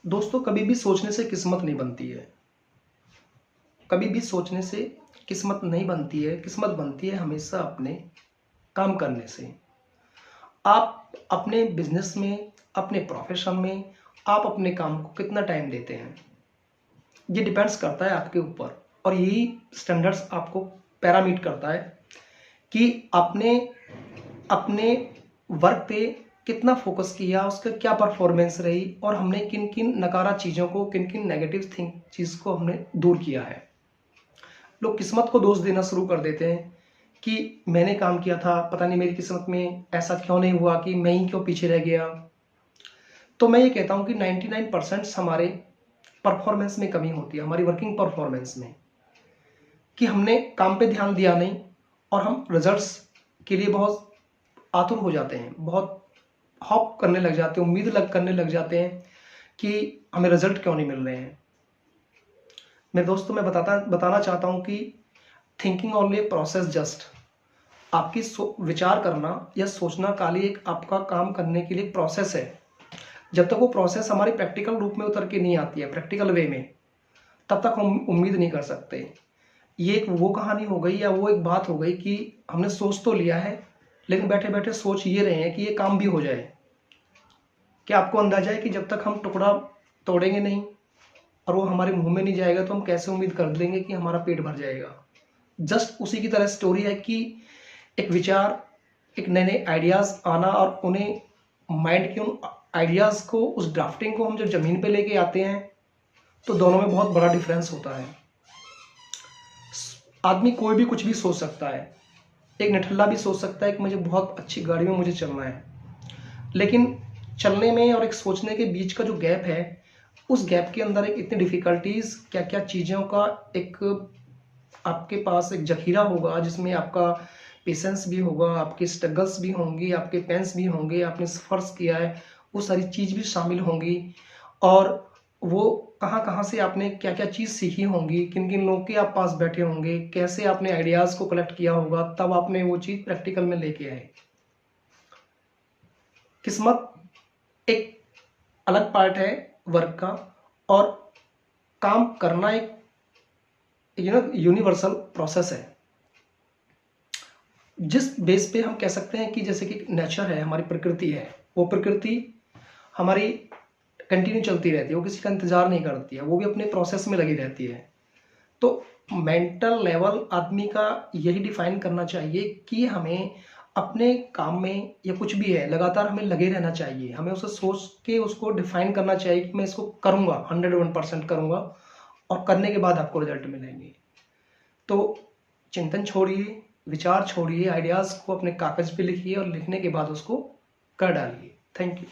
दोस्तों, कभी भी सोचने से किस्मत नहीं बनती है। कभी भी सोचने से किस्मत नहीं बनती है। किस्मत बनती है हमेशा अपने काम करने से। आप अपने बिजनेस में, अपने प्रोफेशन में, आप अपने काम को कितना टाइम देते हैं, ये डिपेंड्स करता है आपके ऊपर। और यही स्टैंडर्ड्स आपको पैरामीट करता है कि आपने अपने वर्क पे कितना फोकस किया, उसका क्या परफॉर्मेंस रही, और हमने किन किन नकारा चीज़ों को, किन किन नेगेटिव चीज़ को हमने दूर किया है। लोग किस्मत को दोष देना शुरू कर देते हैं कि मैंने काम किया था, पता नहीं मेरी किस्मत में ऐसा क्यों नहीं हुआ, कि मैं ही क्यों पीछे रह गया। तो मैं ये कहता हूँ कि 99% हमारे परफॉर्मेंस में कमी होती है, हमारी वर्किंग परफॉर्मेंस में, कि हमने काम पे ध्यान दिया नहीं और हम रिजल्ट्स के लिए बहुत आतुर हो जाते हैं, बहुत हॉप करने लग जाते हैं, करने लग जाते हैं कि हमें रिजल्ट क्यों नहीं मिल रहे हैं। मेरे दोस्तों, मैं बताना चाहता हूं कि थिंकिंग ओनली प्रोसेस जस्ट, आपकी विचार करना या सोचना खाली एक आपका काम करने के लिए एक प्रोसेस है। जब तक वो प्रोसेस हमारी प्रैक्टिकल रूप में उतर के नहीं आती है, प्रैक्टिकल वे में, तब तक हम उम्मीद नहीं कर सकते। ये एक वो कहानी हो गई, या वो एक बात हो गई कि हमने सोच तो लिया है, लेकिन बैठे बैठे सोच ये रहे हैं कि ये काम भी हो जाए। क्या आपको अंदाजा है कि जब तक हम टुकड़ा तोड़ेंगे नहीं और वो हमारे मुंह में नहीं जाएगा, तो हम कैसे उम्मीद कर लेंगे कि हमारा पेट भर जाएगा। जस्ट उसी की तरह स्टोरी है कि एक विचार, एक नए नए आइडियाज आना, और उन्हें माइंड के उन आइडियाज को, उस ड्राफ्टिंग को हम जब जमीन पे लेके आते हैं, तो दोनों में बहुत बड़ा डिफरेंस होता है। आदमी कोई भी कुछ भी सोच सकता है। एक निठल्ला भी सोच सकता है कि मुझे बहुत अच्छी गाड़ी में मुझे चलना है, लेकिन चलने में और एक सोचने के बीच का जो गैप है, उस गैप के अंदर एक इतनी डिफिकल्टीज, क्या क्या चीज़ों का एक आपके पास एक जखीरा होगा, जिसमें आपका पेशेंस भी होगा, आपके स्ट्रगल्स भी होंगी, आपके पेन्स भी होंगे, आपने सफ़र्स किया है, वो सारी चीज़ भी शामिल होंगी। और वो कहाँ कहाँ से आपने क्या क्या चीज़ सीखी होंगी, किन किन लोगों के आप पास बैठे होंगे, कैसे आपने आइडियाज़ को कलेक्ट किया होगा, तब आपने वो चीज़ प्रैक्टिकल में लेके आए। किस्मत एक अलग पार्ट है वर्क का, और काम करना एक यूनिवर्सल प्रोसेस है। जिस बेस पे हम कह सकते हैं कि जैसे कि नेचर है, हमारी प्रकृति है, वो प्रकृति हमारी कंटिन्यू चलती रहती है, वो किसी का इंतजार नहीं करती है, वो भी अपने प्रोसेस में लगी रहती है। तो मेंटल लेवल आदमी का यही डिफाइन करना चाहिए कि हमें अपने काम में या कुछ भी है, लगातार हमें लगे रहना चाहिए। हमें उसे सोच के उसको डिफाइन करना चाहिए कि मैं इसको करूँगा, 101% करूँगा, और करने के बाद आपको रिजल्ट मिलेंगे। तो चिंतन छोड़िए, विचार छोड़िए, आइडियाज़ को अपने कागज़ पे लिखिए, और लिखने के बाद उसको कर डालिए। Thank you.